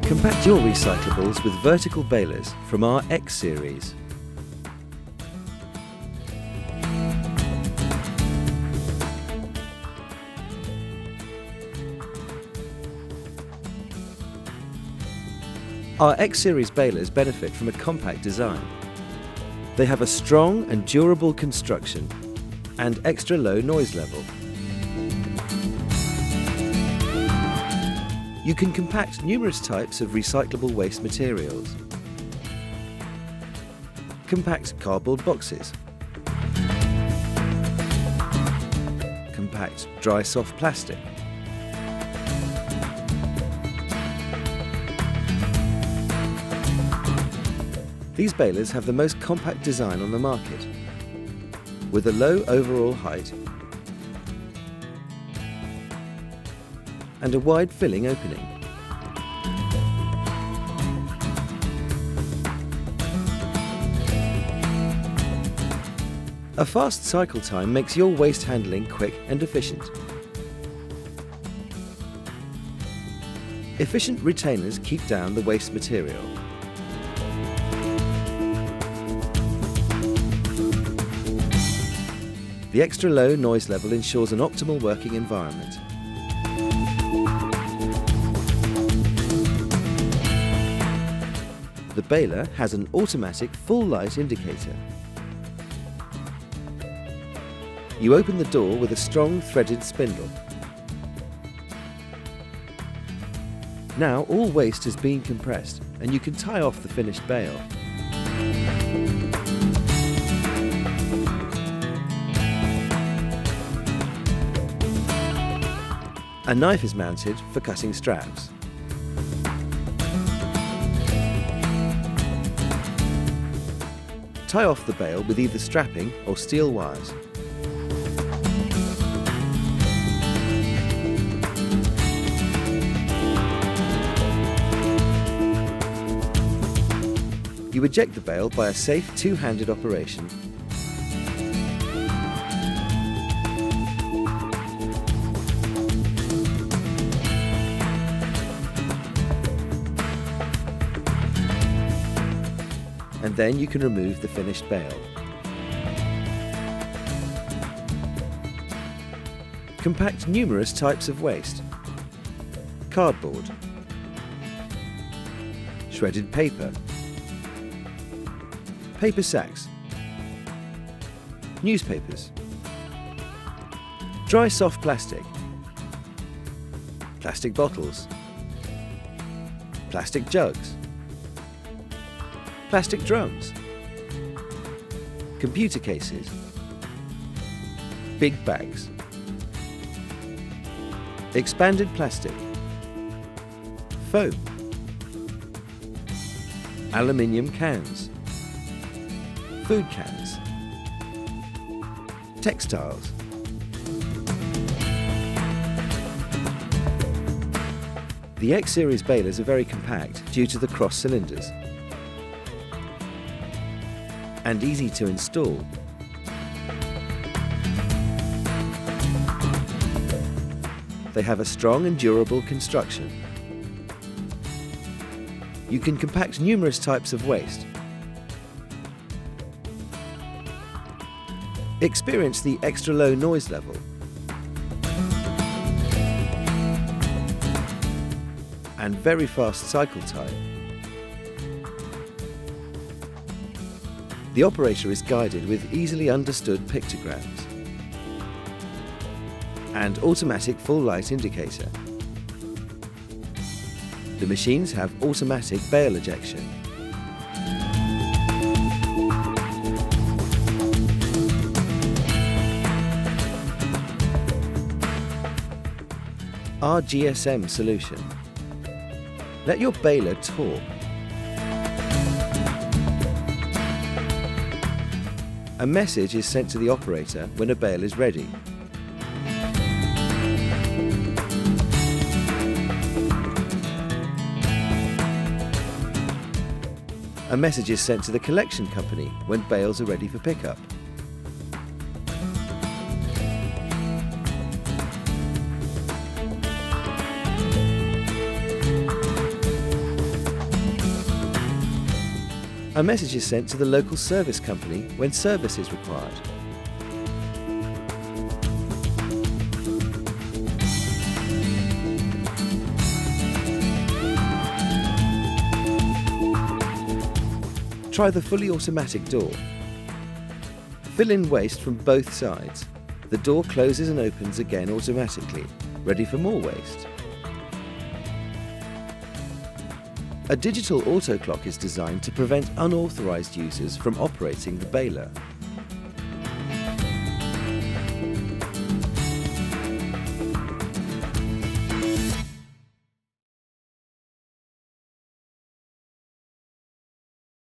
Compact your recyclables with vertical balers from our X series. Our X series balers benefit from a compact design. They have a strong and durable construction and extra low noise level. You can compact numerous types of recyclable waste materials. Compact cardboard boxes. Compact dry soft plastic. These balers have the most compact design on the market, with a low overall height and a wide filling opening. A fast cycle time makes your waste handling quick and efficient. Efficient retainers keep down the waste material. The extra low noise level ensures an optimal working environment. The baler has an automatic full light indicator. You open the door with a strong threaded spindle. Now all waste has been compressed and you can tie off the finished bale. A knife is mounted for cutting straps. Tie off the bale with either strapping or steel wires. You eject the bale by a safe two-handed operation. And then you can remove the finished bale. Compact numerous types of waste. Cardboard, shredded paper, paper sacks, newspapers, dry soft plastic, plastic bottles, plastic jugs, plastic drums, computer cases, big bags, expanded plastic, foam, aluminium cans, food cans, textiles. The X series balers are very compact due to the cross cylinders and easy to install. They have a strong and durable construction. You can compact numerous types of waste. Experience the extra low noise level and very fast cycle time. The operator is guided with easily understood pictograms and automatic full light indicator. The machines have automatic bale ejection. Our GSM solution. Let your baler talk. A message is sent to the operator when a bale is ready. A message is sent to the collection company when bales are ready for pickup. A message is sent to the local service company when service is required. Try the fully automatic door. Fill in waste from both sides. The door closes and opens again automatically, ready for more waste. A digital auto clock is designed to prevent unauthorized users from operating the baler.